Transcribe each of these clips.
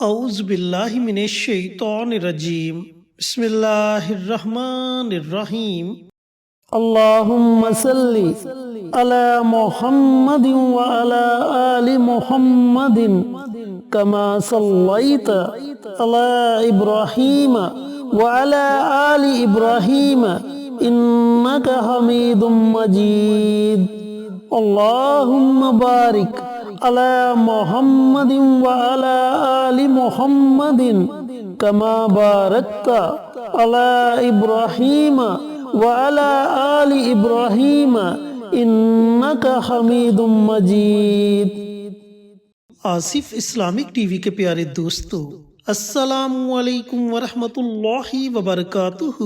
اعوذ باللہ من الشیطان الرجیم بسم اللہ الرحمن الرحیم اللہم صلی علی محمد وعلی آل محمد کما صلیت علی ابراہیم وعلی آل ابراہیم انک حمید مجید اللہم بارک علی محمد وعلی آل محمد کما بارکت علی ابراہیم وعلی آل ابراہیم انک حمید مجید۔ آصف اسلامک ٹی وی کے پیارے دوستو، السلام علیکم ورحمۃ اللہ وبرکاتہ۔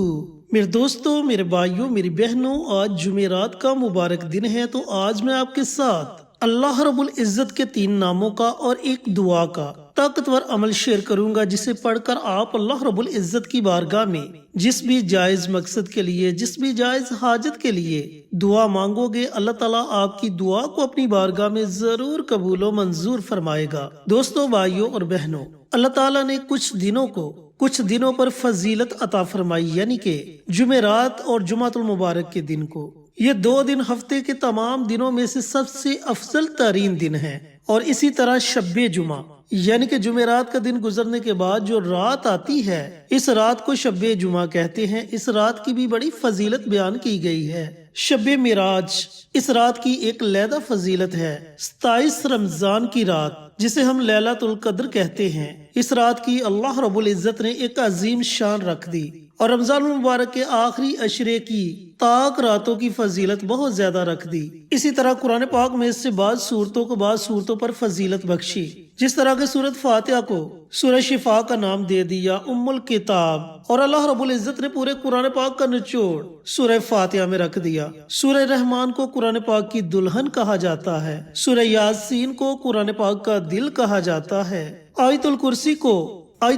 میرے دوستو، میرے بھائیوں، میری بہنوں، آج جمعرات کا مبارک دن ہے، تو آج میں آپ کے ساتھ اللہ رب العزت کے 3 ناموں کا اور ایک دعا کا طاقتور عمل شیئر کروں گا، جسے پڑھ کر آپ اللہ رب العزت کی بارگاہ میں جس بھی جائز مقصد کے لیے، جس بھی جائز حاجت کے لیے دعا مانگو گے، اللہ تعالیٰ آپ کی دعا کو اپنی بارگاہ میں ضرور قبول و منظور فرمائے گا۔ دوستو، بھائیوں اور بہنوں، اللہ تعالیٰ نے کچھ دنوں پر فضیلت عطا فرمائی، یعنی کہ جمعرات اور جمعۃ المبارک کے دن کو۔ یہ 2 دن ہفتے کے تمام دنوں میں سے سب سے افضل ترین دن ہے، اور اسی طرح شب جمعہ یعنی کہ جمعرات کا دن گزرنے کے بعد جو رات آتی ہے، اس رات کو شب جمعہ کہتے ہیں۔ اس رات کی بھی بڑی فضیلت بیان کی گئی ہے۔ شب معراج، اس رات کی ایک علیحدہ فضیلت ہے۔ 27 رمضان کی رات، جسے ہم لیلۃ القدر کہتے ہیں، اس رات کی اللہ رب العزت نے ایک عظیم شان رکھ دی، اور رمضان المبارک کے آخری عشرے کی تاک راتوں کی فضیلت بہت زیادہ رکھ دی۔ اسی طرح قرآن پاک میں اس سے بعض صورتوں پر فضیلت بخشی، جس طرح کہ سورۃ فاتحہ کو سورہ شفا کا نام دے دیا، ام الکتاب، اور اللہ رب العزت نے پورے قرآن پاک کا نچوڑ سورہ فاتحہ میں رکھ دیا۔ سورہ رحمان کو قرآن پاک کی دلہن کہا جاتا ہے، سورہ یاسین کو قرآن پاک کا دل کہا جاتا ہے، آیت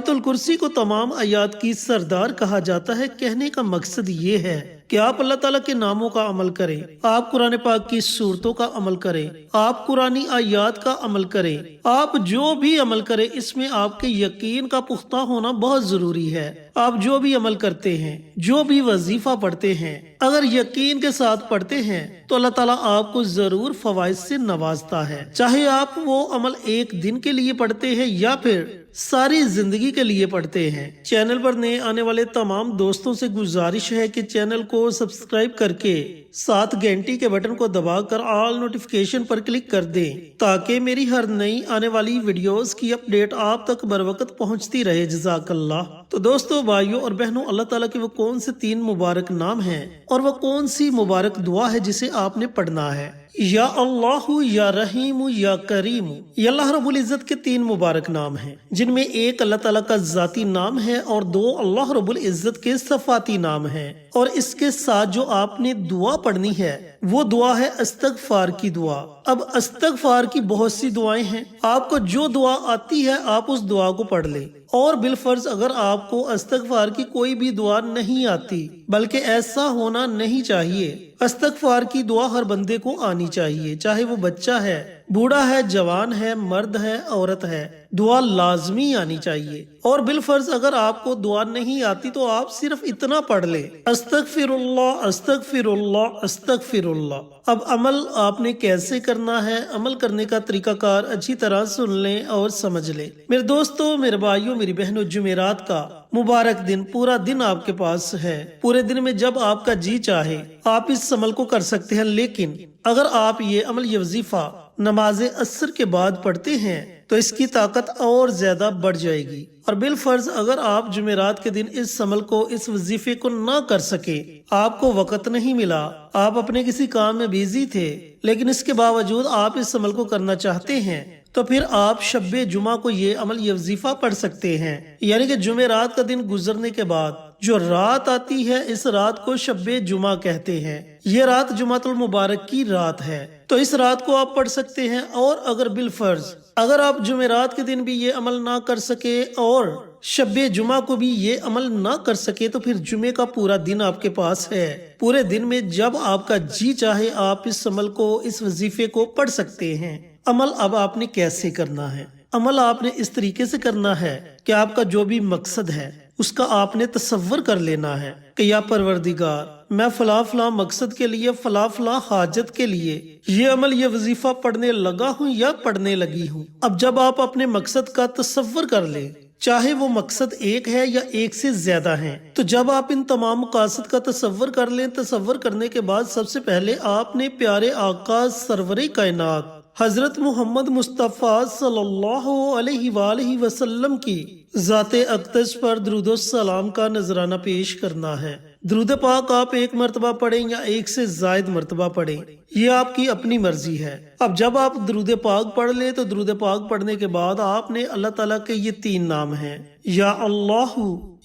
الکرسی کو تمام آیات کی سردار کہا جاتا ہے۔ کہنے کا مقصد یہ ہے کہ آپ اللہ تعالیٰ کے ناموں کا عمل کریں، آپ قرآن پاک کی صورتوں کا عمل کریں، آپ قرآنی آیات کا عمل کریں، آپ جو بھی عمل کریں اس میں آپ کے یقین کا پختہ ہونا بہت ضروری ہے۔ آپ جو بھی عمل کرتے ہیں، جو بھی وظیفہ پڑھتے ہیں، اگر یقین کے ساتھ پڑھتے ہیں تو اللہ تعالیٰ آپ کو ضرور فوائد سے نوازتا ہے، چاہے آپ وہ عمل ایک دن کے لیے پڑھتے ہیں یا پھر ساری زندگی کے لیے پڑھتے ہیں۔ چینل پر نئے آنے والے تمام دوستوں سے گزارش ہے کہ چینل کو سبسکرائب کر کے ساتھ گھنٹی کے بٹن کو دبا کر آل نوٹیفیکیشن پر کلک کر دیں، تاکہ میری ہر نئی آنے والی ویڈیوز کی اپڈیٹ آپ تک بر وقت پہنچتی رہے۔ جزاک اللہ۔ تو دوستو، بھائیوں اور بہنوں، اللہ تعالیٰ کے وہ کون سے 3 مبارک نام ہیں اور وہ کون سی مبارک دعا ہے جسے آپ نے پڑھنا ہے؟ یا اللہ، یا رحیم، یا کریم، یہ اللہ رب العزت کے 3 مبارک نام ہیں، جن میں ایک اللہ تعالیٰ کا ذاتی نام ہے اور 2 اللہ رب العزت کے صفاتی نام ہیں۔ اور اس کے ساتھ جو آپ نے دعا پڑھنی ہے وہ دعا ہے استغفار کی دعا۔ اب استغفار کی بہت سی دعائیں ہیں، آپ کو جو دعا آتی ہے آپ اس دعا کو پڑھ لیں، اور بالفرض اگر آپ کو استغفار کی کوئی بھی دعا نہیں آتی، بلکہ ایسا ہونا نہیں چاہیے۔ استغفار کی دعا ہر بندے کو آنی چاہیے، چاہے وہ بچہ ہے، بوڑھا ہے، جوان ہے، مرد ہے، عورت ہے، دعا لازمی آنی چاہیے۔ اور بالفرض اگر آپ کو دعا نہیں آتی تو آپ صرف اتنا پڑھ لیں، استغفر اللہ، استغفر اللہ، استغفر اللہ۔ اب عمل آپ نے کیسے کرنا ہے، عمل کرنے کا طریقہ کار اچھی طرح سن لیں اور سمجھ لیں۔ میرے دوستو، میرے بھائیوں، میری بہنوں، جمعرات کا مبارک دن، پورا دن آپ کے پاس ہے۔ پورے دن میں جب آپ کا جی چاہے آپ اس عمل کو کر سکتے ہیں، لیکن اگر آپ یہ عمل، یہ وظیفہ نماز عصر کے بعد پڑھتے ہیں تو اس کی طاقت اور زیادہ بڑھ جائے گی۔ اور بالفرض اگر آپ جمعرات کے دن اس عمل کو، اس وظیفے کو نہ کر سکے، آپ کو وقت نہیں ملا، آپ اپنے کسی کام میں بیزی تھے، لیکن اس کے باوجود آپ اس عمل کو کرنا چاہتے ہیں، تو پھر آپ شب جمعہ کو یہ عمل، یہ وظیفہ پڑھ سکتے ہیں۔ یعنی کہ جمعرات کا دن گزرنے کے بعد جو رات آتی ہے، اس رات کو شب جمعہ کہتے ہیں۔ یہ رات جمعۃ المبارک کی رات ہے، تو اس رات کو آپ پڑھ سکتے ہیں۔ اور اگر بالفرض اگر آپ جمعرات کے دن بھی یہ عمل نہ کر سکے اور شب جمعہ کو بھی یہ عمل نہ کر سکے، تو پھر جمعے کا پورا دن آپ کے پاس ہے۔ پورے دن میں جب آپ کا جی چاہے آپ اس عمل کو، اس وظیفے کو پڑھ سکتے ہیں۔ عمل اب آپ نے کیسے کرنا ہے؟ عمل آپ نے اس طریقے سے کرنا ہے کہ آپ کا جو بھی مقصد ہے اس کا آپ نے تصور کر لینا ہے کہ یا پروردگار میں فلاں فلاں مقصد کے لیے فلاں فلاں حاجت کے لیے یہ عمل یہ وظیفہ پڑھنے لگا ہوں یا پڑھنے لگی ہوں۔ اب جب آپ اپنے مقصد کا تصور کر لیں، چاہے وہ مقصد ایک ہے یا ایک سے زیادہ ہیں، تو جب آپ ان تمام مقاصد کا تصور کر لیں، تصور کرنے کے بعد سب سے پہلے آپ نے پیارے آقا سرور کائنات حضرت محمد مصطفیٰ صلی اللہ علیہ وآلہ وسلم کی ذات اقدس پر درود و سلام کا نذرانہ پیش کرنا ہے۔ درود پاک آپ ایک مرتبہ پڑھیں یا ایک سے زائد مرتبہ پڑھیں، یہ آپ کی اپنی مرضی ہے۔ اب جب آپ درود پاک پڑھ لیں تو درود پاک پڑھنے کے بعد آپ نے اللہ تعالیٰ کے یہ 3 نام ہیں، یا اللہ،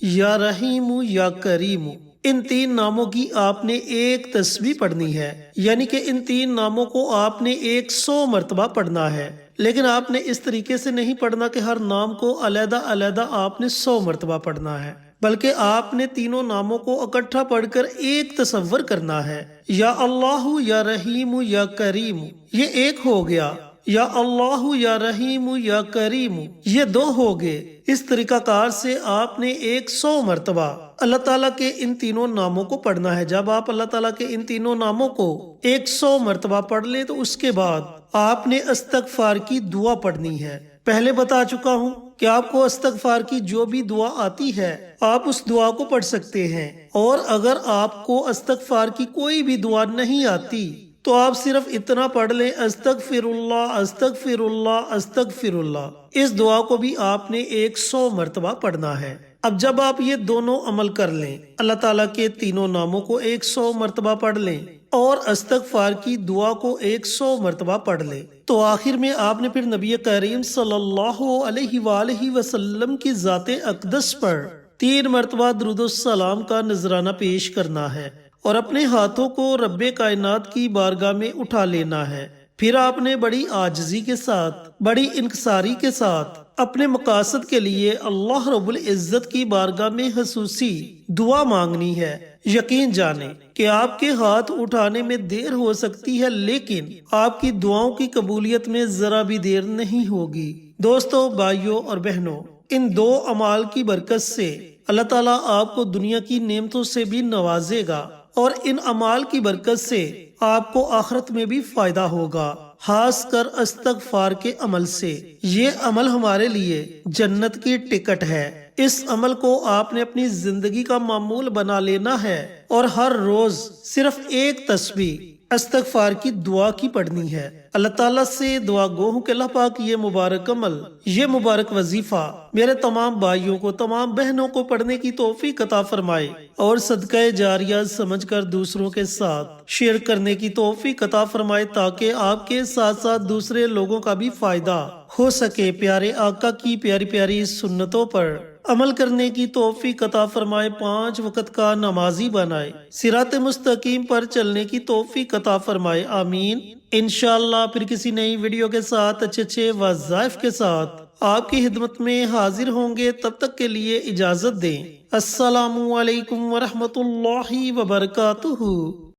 یا رحیم، یا کریم۔ ان 3 ناموں کی آپ نے ایک تسبیح پڑھنی ہے، یعنی کہ ان 3 ناموں کو آپ نے 100 مرتبہ پڑھنا ہے، لیکن آپ نے اس طریقے سے نہیں پڑھنا کہ ہر نام کو علیحدہ علیحدہ آپ نے 100 مرتبہ پڑھنا ہے، بلکہ آپ نے تینوں ناموں کو اکٹھا پڑھ کر ایک تصور کرنا ہے۔ یا اللہ، یا رحیم، یا کریم، یہ ایک ہو گیا۔ یا اللہ، یا رحیم، یا کریم، یہ 2 ہو گئے۔ اس طریقہ کار سے آپ نے 100 مرتبہ اللہ تعالیٰ کے ان تینوں ناموں کو پڑھنا ہے۔ جب آپ اللہ تعالیٰ کے ان تینوں ناموں کو 100 مرتبہ پڑھ لیں تو اس کے بعد آپ نے استغفار کی دعا پڑھنی ہے۔ پہلے بتا چکا ہوں کہ آپ کو استغفار کی جو بھی دعا آتی ہے آپ اس دعا کو پڑھ سکتے ہیں، اور اگر آپ کو استغفار کی کوئی بھی دعا نہیں آتی تو آپ صرف اتنا پڑھ لیں، استغفر اللہ، استغفر اللہ، استغفر اللہ۔ اس دعا کو بھی آپ نے 100 مرتبہ پڑھنا ہے۔ اب جب آپ یہ دونوں عمل کر لیں، اللہ تعالیٰ کے تینوں ناموں کو 100 مرتبہ پڑھ لیں اور استغفار کی دعا کو 100 مرتبہ پڑھ لیں، تو آخر میں آپ نے پھر نبی کریم صلی اللہ علیہ وآلہ وسلم کی ذات اقدس پر 3 مرتبہ درود و سلام کا نذرانہ پیش کرنا ہے اور اپنے ہاتھوں کو رب کائنات کی بارگاہ میں اٹھا لینا ہے۔ پھر آپ نے بڑی عاجزی کے ساتھ، بڑی انکساری کے ساتھ اپنے مقاصد کے لیے اللہ رب العزت کی بارگاہ میں خصوصی دعا مانگنی ہے۔ یقین جانیں کہ آپ کے ہاتھ اٹھانے میں دیر ہو سکتی ہے، لیکن آپ کی دعاؤں کی قبولیت میں ذرا بھی دیر نہیں ہوگی۔ دوستو، بھائیوں اور بہنوں، ان 2 اعمال کی برکت سے اللہ تعالیٰ آپ کو دنیا کی نعمتوں سے بھی نوازے گا، اور ان اعمال کی برکت سے آپ کو آخرت میں بھی فائدہ ہوگا، خاص کر استغفار کے عمل سے۔ یہ عمل ہمارے لیے جنت کی ٹکٹ ہے۔ اس عمل کو آپ نے اپنی زندگی کا معمول بنا لینا ہے اور ہر روز صرف ایک تسبیح استغفار کی دعا کی پڑھنی ہے۔ اللہ تعالیٰ سے دعا گو ہوں کہ اللہ پاک یہ مبارک عمل، یہ مبارک وظیفہ میرے تمام بھائیوں کو، تمام بہنوں کو پڑھنے کی توفیق عطا فرمائے، اور صدقہ جاریہ سمجھ کر دوسروں کے ساتھ شیئر کرنے کی توفیق عطا فرمائے، تاکہ آپ کے ساتھ ساتھ دوسرے لوگوں کا بھی فائدہ ہو سکے۔ پیارے آقا کی پیاری پیاری سنتوں پر عمل کرنے کی توفیق عطا فرمائے، 5 وقت کا نمازی بنائے، صراط مستقیم پر چلنے کی توفیق عطا فرمائے، آمین۔ انشاءاللہ پھر کسی نئی ویڈیو کے ساتھ اچھے وظائف کے ساتھ آپ کی خدمت میں حاضر ہوں گے۔ تب تک کے لیے اجازت دیں۔ السلام علیکم ورحمۃ اللہ وبرکاتہ۔